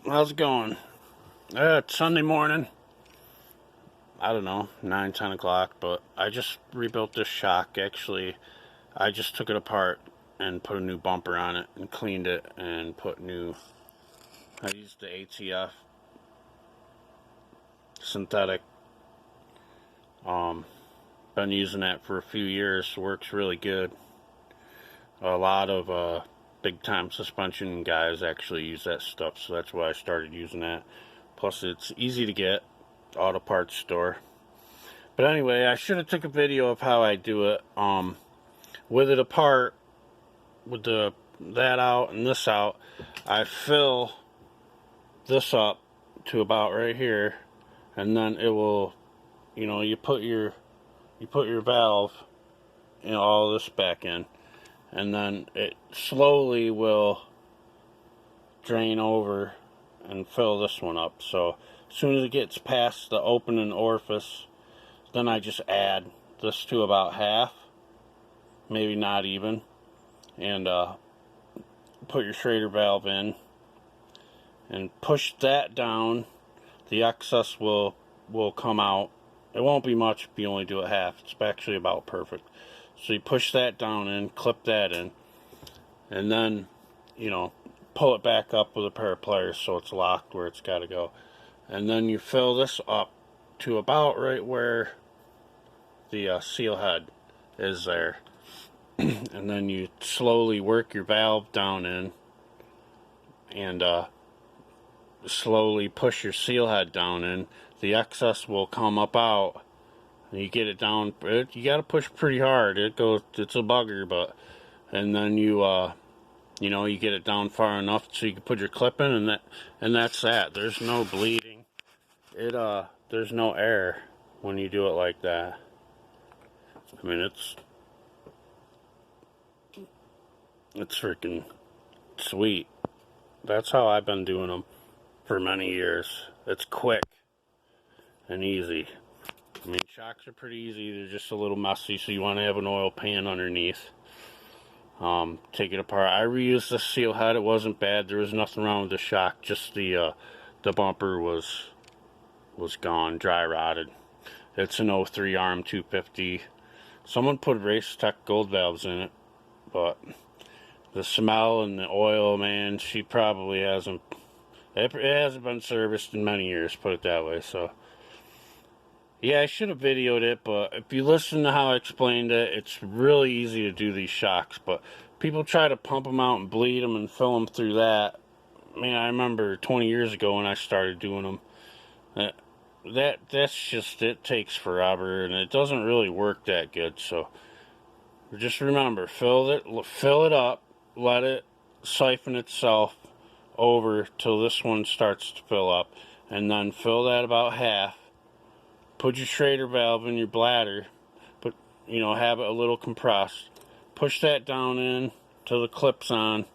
How's it going? It's Sunday morning. I don't know, 9, 10 o'clock, but I just rebuilt this shock. Actually, I just took it apart and put a new bumper on it and cleaned it and put new... I used the ATF synthetic. Been using that for a few years. Works really good. A lot of big time suspension guys actually use that stuff, so that's why I started using that. Plus it's easy to get, auto parts store. But anyway, I should have took a video of how I do it. With it apart, with that out and this out, I fill this up to about right here, and then it will, you put your valve, all this back in, and then it slowly will drain over and fill this one up. So as soon as it gets past the opening orifice, then I just add this to about half, maybe not even, and put your Schrader valve in and push that down. The excess will come out. It won't be much if you only do it half. It's actually about perfect. So you push that down in, clip that in, and then, pull it back up with a pair of pliers so it's locked where it's got to go. And then you fill this up to about right where the seal head is there. And then you slowly work your valve down in and slowly push your seal head down in. The excess will come up out. And you get it down. You got to push pretty hard. It's a bugger, but and then you get it down far enough so you can put your clip in, and that's that. There's no bleeding. There's no air when you do it like that. I mean, it's freaking sweet. That's how I've been doing them for many years. It's quick and easy. I mean, shocks are pretty easy. They're just a little messy, so you want to have an oil pan underneath. Take it apart. I reused the seal head. It wasn't bad. There was nothing wrong with the shock. Just the bumper was gone, dry rotted. It's an 03 Rm250. Someone put Race Tech gold valves in it, but the smell and the oil, man, she probably hasn't. It hasn't been serviced in many years, put it that way. So yeah, I should have videoed it, but if you listen to how I explained it, it's really easy to do these shocks. But people try to pump them out and bleed them and fill them through that. Man, I remember 20 years ago when I started doing them. That's just, it takes forever, and it doesn't really work that good. So just remember, fill it up, let it siphon itself over till this one starts to fill up, and then fill that about half. Put your Schrader valve in your bladder, have it a little compressed. Push that down in till the clip's on.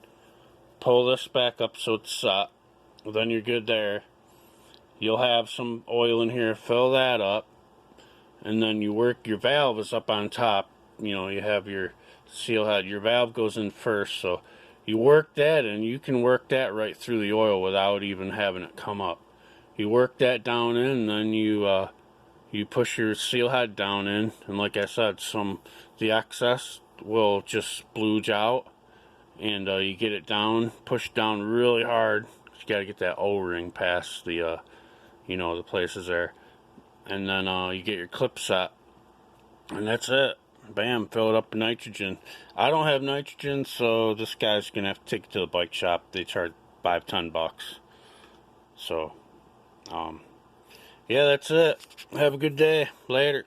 Pull this back up so it's set. Then you're good there. You'll have some oil in here. Fill that up, and then you work your valve is up on top. You have your seal head. Your valve goes in first, so you work that, and you can work that right through the oil without even having it come up. You work that down in, and then you push your seal head down in, and like I said, the excess will just splooge out, and you get it down, push down really hard. You got to get that O-ring past the the places there, and then you get your clip set, and that's it. Bam, fill it up with nitrogen. I don't have nitrogen, so this guy's gonna have to take it to the bike shop. They charge $5-10. So yeah, that's it. Have a good day. Later.